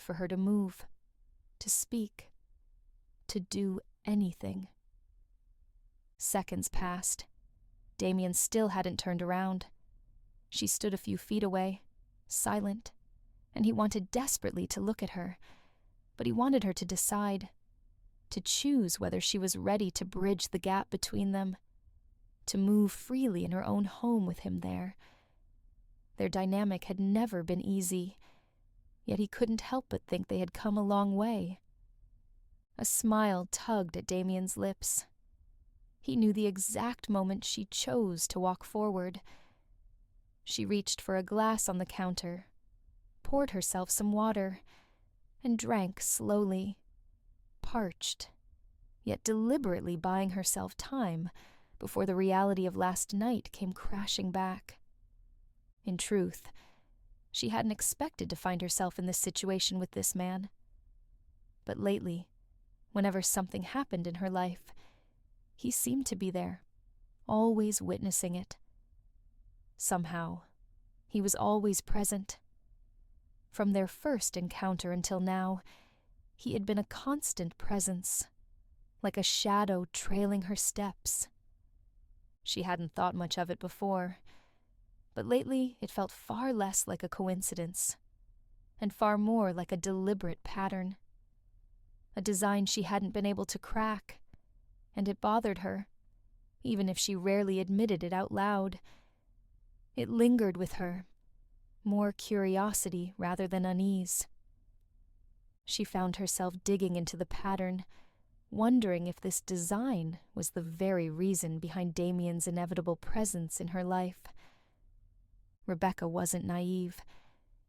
Speaker 1: for her to move, to speak, to do anything. Seconds passed. Damien still hadn't turned around. She stood a few feet away, silent, and he wanted desperately to look at her, but he wanted her to decide, to choose whether she was ready to bridge the gap between them, to move freely in her own home with him there. Their dynamic had never been easy, yet he couldn't help but think they had come a long way. A smile tugged at Damien's lips. He knew the exact moment she chose to walk forward. She reached for a glass on the counter, poured herself some water, and drank slowly, parched, yet deliberately buying herself time before the reality of last night came crashing back. In truth, she hadn't expected to find herself in this situation with this man. But lately, whenever something happened in her life, he seemed to be there, always witnessing it. Somehow, he was always present. From their first encounter until now, he had been a constant presence, like a shadow trailing her steps. She hadn't thought much of it before, but lately it felt far less like a coincidence, and far more like a deliberate pattern. A design she hadn't been able to crack, and it bothered her, even if she rarely admitted it out loud. It lingered with her, more curiosity rather than unease. She found herself digging into the pattern, wondering if this design was the very reason behind Damien's inevitable presence in her life. Rebecca wasn't naive.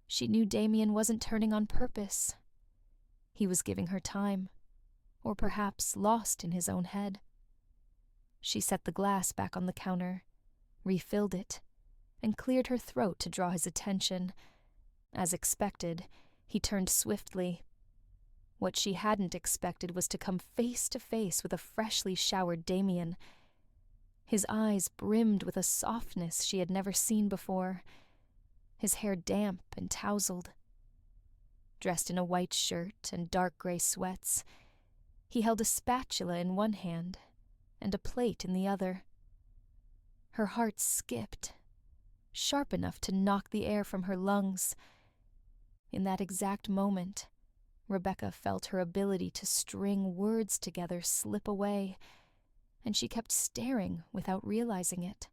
Speaker 1: She knew Damien wasn't turning on purpose. He was giving her time, or perhaps lost in his own head. She set the glass back on the counter, refilled it, and cleared her throat to draw his attention. As expected, he turned swiftly. What she hadn't expected was to come face to face with a freshly showered Damien. His eyes brimmed with a softness she had never seen before, his hair damp and tousled. Dressed in a white shirt and dark gray sweats, he held a spatula in one hand and a plate in the other. Her heart skipped, sharp enough to knock the air from her lungs. In that exact moment, Rebecca felt her ability to string words together slip away, and she kept staring without realizing it.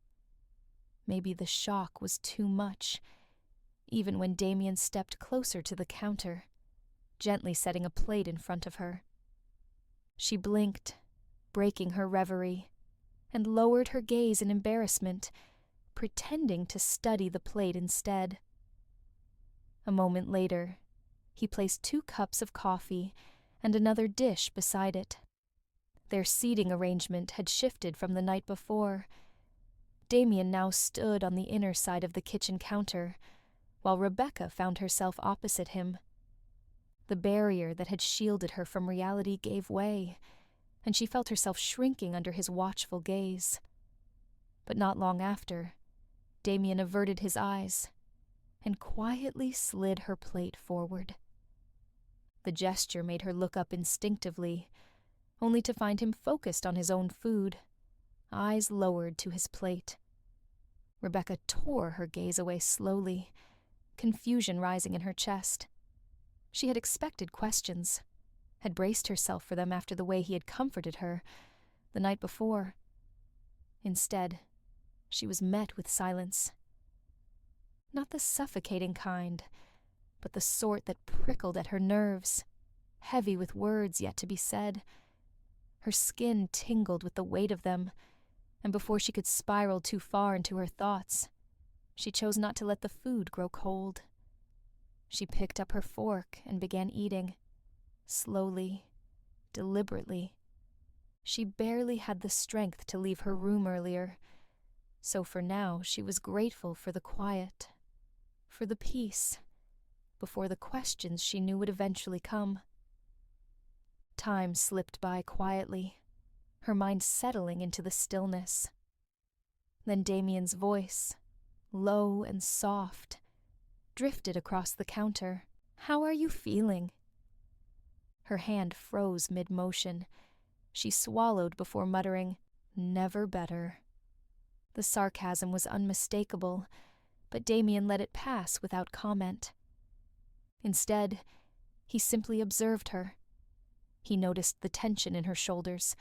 Speaker 1: Maybe the shock was too much, even when Damien stepped closer to the counter, gently setting a plate in front of her. She blinked, breaking her reverie, and lowered her gaze in embarrassment, pretending to study the plate instead. A moment later, he placed 2 cups of coffee and another dish beside it. Their seating arrangement had shifted from the night before. Damien now stood on the inner side of the kitchen counter, while Rebecca found herself opposite him. The barrier that had shielded her from reality gave way, and she felt herself shrinking under his watchful gaze. But not long after, Damien averted his eyes and quietly slid her plate forward. The gesture made her look up instinctively, only to find him focused on his own food, eyes lowered to his plate. Rebecca tore her gaze away slowly, confusion rising in her chest. She had expected questions, had braced herself for them after the way he had comforted her the night before. Instead, she was met with silence. Not the suffocating kind, but the sort that prickled at her nerves, heavy with words yet to be said. Her skin tingled with the weight of them, and before she could spiral too far into her thoughts, she chose not to let the food grow cold. She picked up her fork and began eating, slowly, deliberately. She barely had the strength to leave her room earlier, so for now she was grateful for the quiet, for the peace, before the questions she knew would eventually come. Time slipped by quietly, her mind settling into the stillness. Then Damien's voice, low and soft, drifted across the counter. "How are you feeling?" Her hand froze mid-motion. She swallowed before muttering, "Never better." The sarcasm was unmistakable, but Damien let it pass without comment. Instead, he simply observed her. He noticed the tension in her shoulders,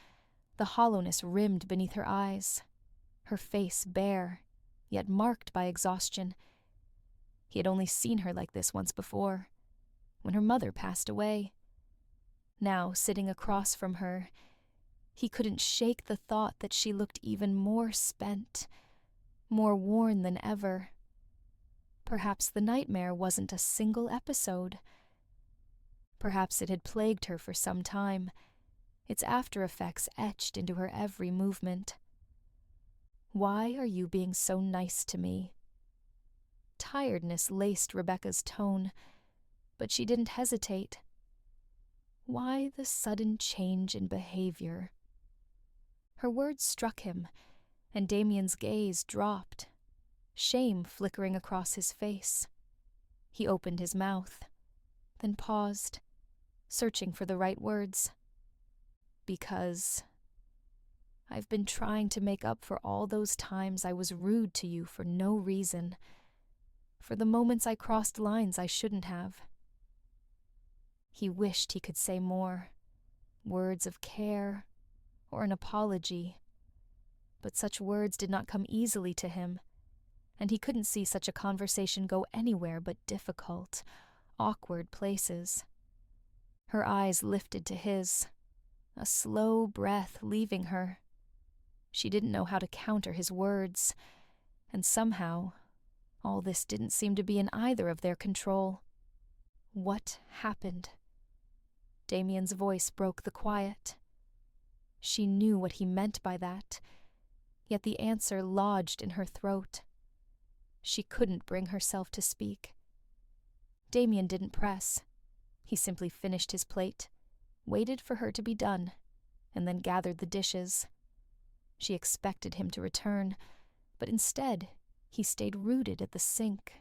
Speaker 1: the hollowness rimmed beneath her eyes, her face bare, yet marked by exhaustion. He had only seen her like this once before, when her mother passed away. Now, sitting across from her, he couldn't shake the thought that she looked even more spent, more worn than ever. Perhaps the nightmare wasn't a single episode. Perhaps it had plagued her for some time, its after effects etched into her every movement. "Why are you being so nice to me?" Tiredness laced Rebecca's tone, but she didn't hesitate. Why the sudden change in behavior? Her words struck him, and Damien's gaze dropped, shame flickering across his face. He opened his mouth, then paused, searching for the right words. "Because I've been trying to make up for all those times I was rude to you for no reason, for the moments I crossed lines I shouldn't have." He wished he could say more, words of care or an apology, but such words did not come easily to him, and he couldn't see such a conversation go anywhere but difficult, awkward places. Her eyes lifted to his, a slow breath leaving her. She didn't know how to counter his words, and somehow, all this didn't seem to be in either of their control. What happened? Damien's voice broke the quiet. She knew what he meant by that, yet the answer lodged in her throat. She couldn't bring herself to speak. Damien didn't press. He simply finished his plate, waited for her to be done, and then gathered the dishes. She expected him to return, but instead he stayed rooted at the sink,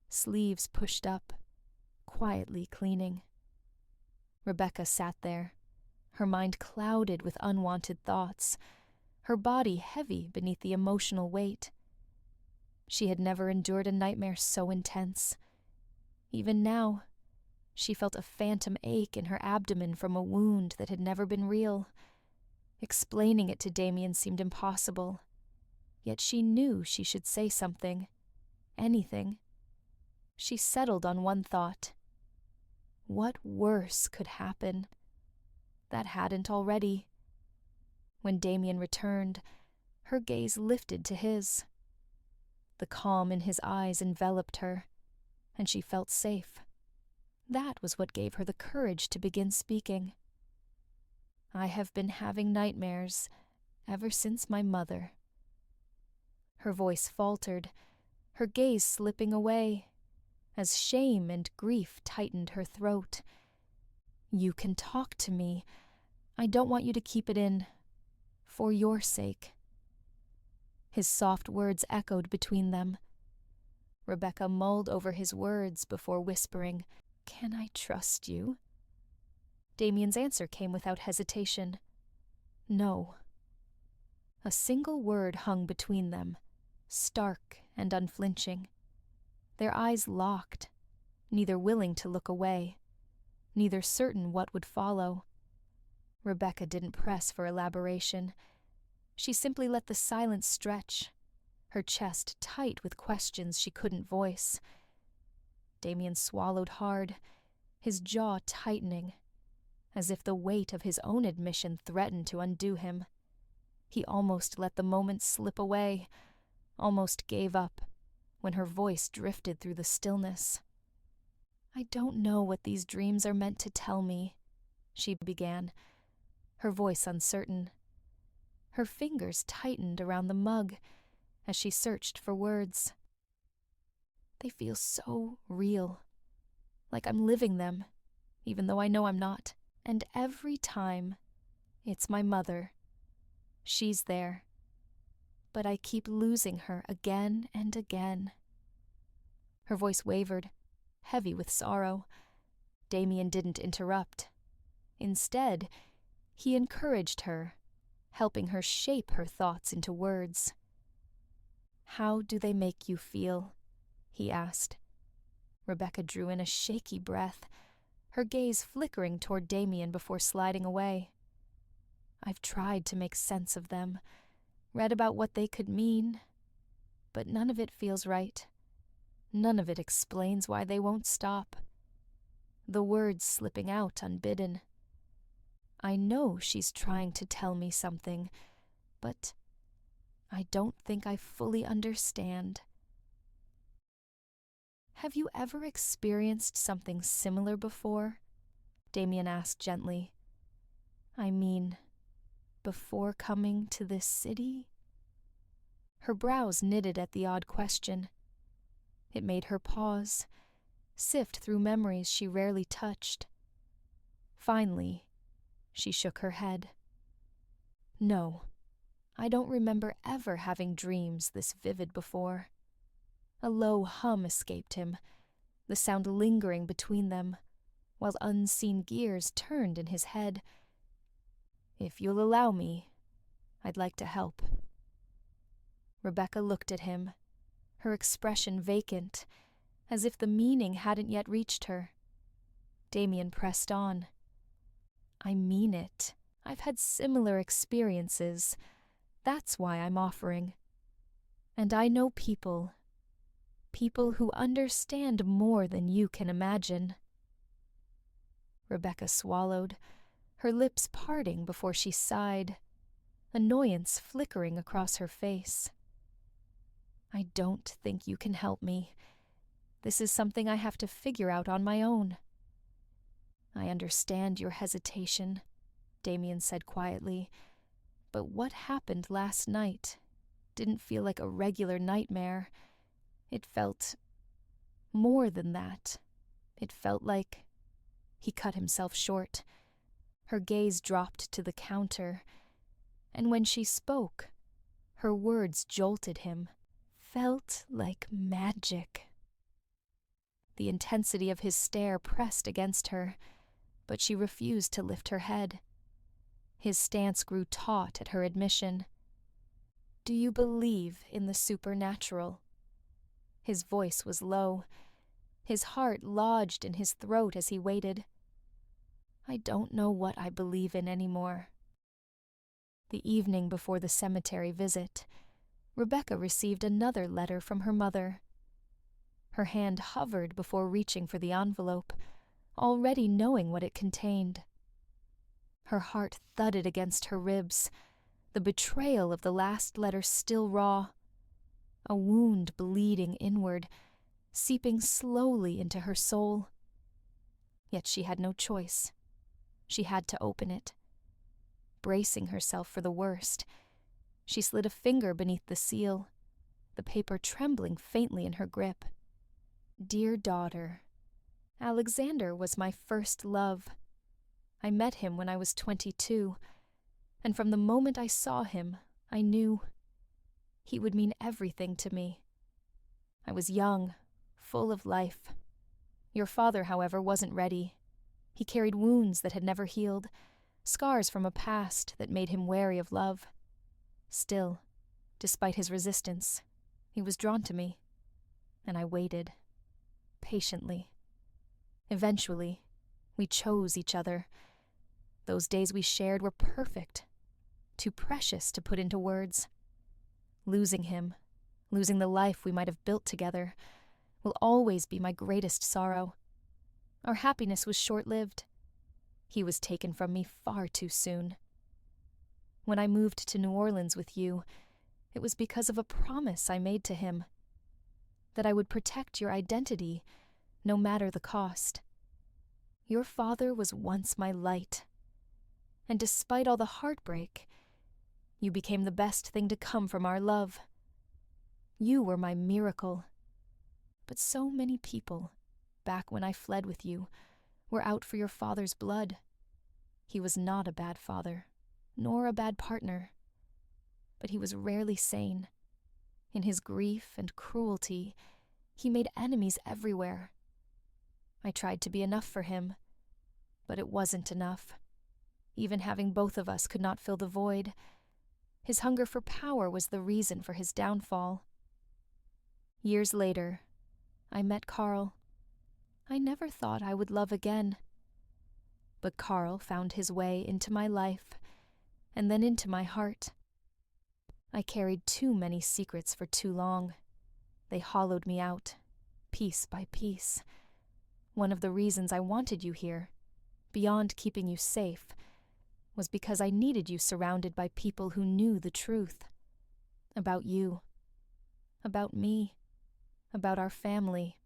Speaker 1: sleeves pushed up, quietly cleaning. Rebecca sat there, her mind clouded with unwanted thoughts, her body heavy beneath the emotional weight. She had never endured a nightmare so intense. Even now, she felt a phantom ache in her abdomen from a wound that had never been real. Explaining it to Damien seemed impossible, yet she knew she should say something, anything. She settled on one thought. What worse could happen? That hadn't already. When Damien returned, her gaze lifted to his. The calm in his eyes enveloped her, and she felt safe. That was what gave her the courage to begin speaking. I have been having nightmares ever since my mother. Her voice faltered, her gaze slipping away, as shame and grief tightened her throat. You can talk to me. I don't want you to keep it in. For your sake. His soft words echoed between them. Rebecca mulled over his words before whispering, "Can I trust you?" Damien's answer came without hesitation. No. A single word hung between them, stark and unflinching. Their eyes locked, neither willing to look away, neither certain what would follow. Rebecca didn't press for elaboration. She simply let the silence stretch, her chest tight with questions she couldn't voice. Damien swallowed hard, his jaw tightening, as if the weight of his own admission threatened to undo him. He almost let the moment slip away, almost gave up, when her voice drifted through the stillness. I don't know what these dreams are meant to tell me, she began, her voice uncertain. Her fingers tightened around the mug as she searched for words. They feel so real, like I'm living them, even though I know I'm not. And every time, it's my mother. She's there. But I keep losing her again and again. Her voice wavered, heavy with sorrow. Damien didn't interrupt. Instead, he encouraged her, helping her shape her thoughts into words. How do they make you feel? He asked. Rebecca drew in a shaky breath, her gaze flickering toward Damien before sliding away. I've tried to make sense of them, read about what they could mean, but none of it feels right. None of it explains why they won't stop. The words slipping out unbidden. I know she's trying to tell me something, but I don't think I fully understand. Have you ever experienced something similar before? Damien asked gently. I mean, before coming to this city? Her brows knitted at the odd question. It made her pause, sift through memories she rarely touched. Finally, she shook her head. No, I don't remember ever having dreams this vivid before. A low hum escaped him, the sound lingering between them, while unseen gears turned in his head. If you'll allow me, I'd like to help. Rebecca looked at him, her expression vacant, as if the meaning hadn't yet reached her. Damien pressed on. I mean it. I've had similar experiences. That's why I'm offering. And I know people who understand more than you can imagine. Rebecca swallowed, her lips parting before she sighed, annoyance flickering across her face. I don't think you can help me. This is something I have to figure out on my own. I understand your hesitation, Damien said quietly, but what happened last night didn't feel like a regular nightmare. It felt more than that. It felt like... He cut himself short. Her gaze dropped to the counter, and when she spoke, her words jolted him. Felt like magic. The intensity of his stare pressed against her, but she refused to lift her head. His stance grew taut at her admission. Do you believe in the supernatural? His voice was low. His heart lodged in his throat as he waited. I don't know what I believe in anymore. The evening before the cemetery visit, Rebecca received another letter from her mother. Her hand hovered before reaching for the envelope, already knowing what it contained. Her heart thudded against her ribs, the betrayal of the last letter still raw, a wound bleeding inward, seeping slowly into her soul. Yet she had no choice. She had to open it. Bracing herself for the worst, she slid a finger beneath the seal, the paper trembling faintly in her grip. Dear daughter, Alexander was my first love. I met him when I was 22, and from the moment I saw him, I knew he would mean everything to me. I was young, full of life. Your father, however, wasn't ready. He carried wounds that had never healed, scars from a past that made him wary of love. Still, despite his resistance, he was drawn to me, and I waited, patiently. Eventually, we chose each other. Those days we shared were perfect, too precious to put into words. Losing him, losing the life we might have built together, will always be my greatest sorrow. Our happiness was short-lived. He was taken from me far too soon. When I moved to New Orleans with you, it was because of a promise I made to him, that I would protect your identity, no matter the cost. Your father was once my light, and despite all the heartbreak, you became the best thing to come from our love. You were my miracle. But so many people, back when I fled with you, were out for your father's blood. He was not a bad father, nor a bad partner, but he was rarely sane. In his grief and cruelty, he made enemies everywhere. I tried to be enough for him, but it wasn't enough. Even having both of us could not fill the void. His hunger for power was the reason for his downfall. Years later, I met Carl. I never thought I would love again. But Carl found his way into my life, and then into my heart. I carried too many secrets for too long. They hollowed me out, piece by piece. One of the reasons I wanted you here, beyond keeping you safe, was because I needed you surrounded by people who knew the truth. About you. About me. About our family.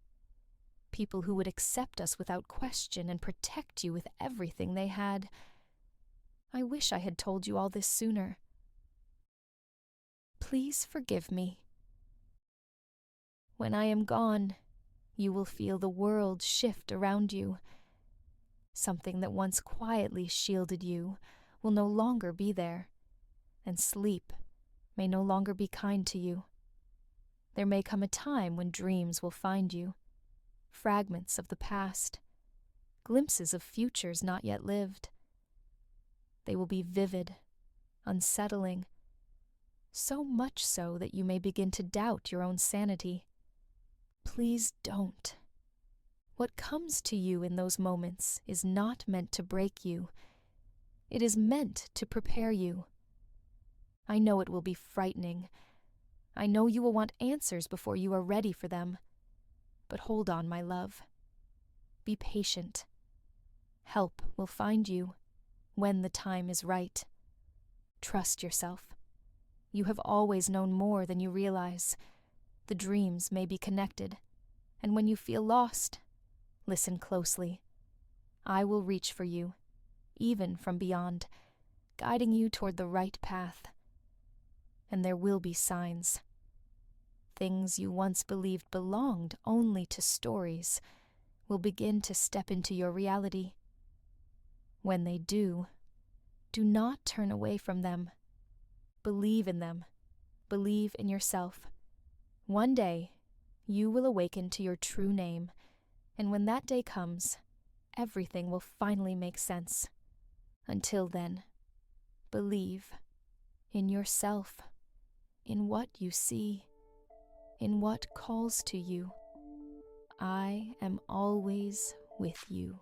Speaker 1: People who would accept us without question and protect you with everything they had. I wish I had told you all this sooner. Please forgive me. When I am gone, you will feel the world shift around you. Something that once quietly shielded you will no longer be there, and sleep may no longer be kind to you. There may come a time when dreams will find you, fragments of the past, glimpses of futures not yet lived. They will be vivid, unsettling, so much so that you may begin to doubt your own sanity. Please don't. What comes to you in those moments is not meant to break you. It is meant to prepare you. I know it will be frightening. I know you will want answers before you are ready for them. But hold on, my love. Be patient. Help will find you when the time is right. Trust yourself. You have always known more than you realize. The dreams may be connected, and when you feel lost, listen closely. I will reach for you, even from beyond, guiding you toward the right path. And there will be signs. Things you once believed belonged only to stories will begin to step into your reality. When they do not turn away from them. Believe in them. Believe in yourself. One day, you will awaken to your true name, and when that day comes, everything will finally make sense. Until then, believe in yourself, in what you see, in what calls to you. I am always with you.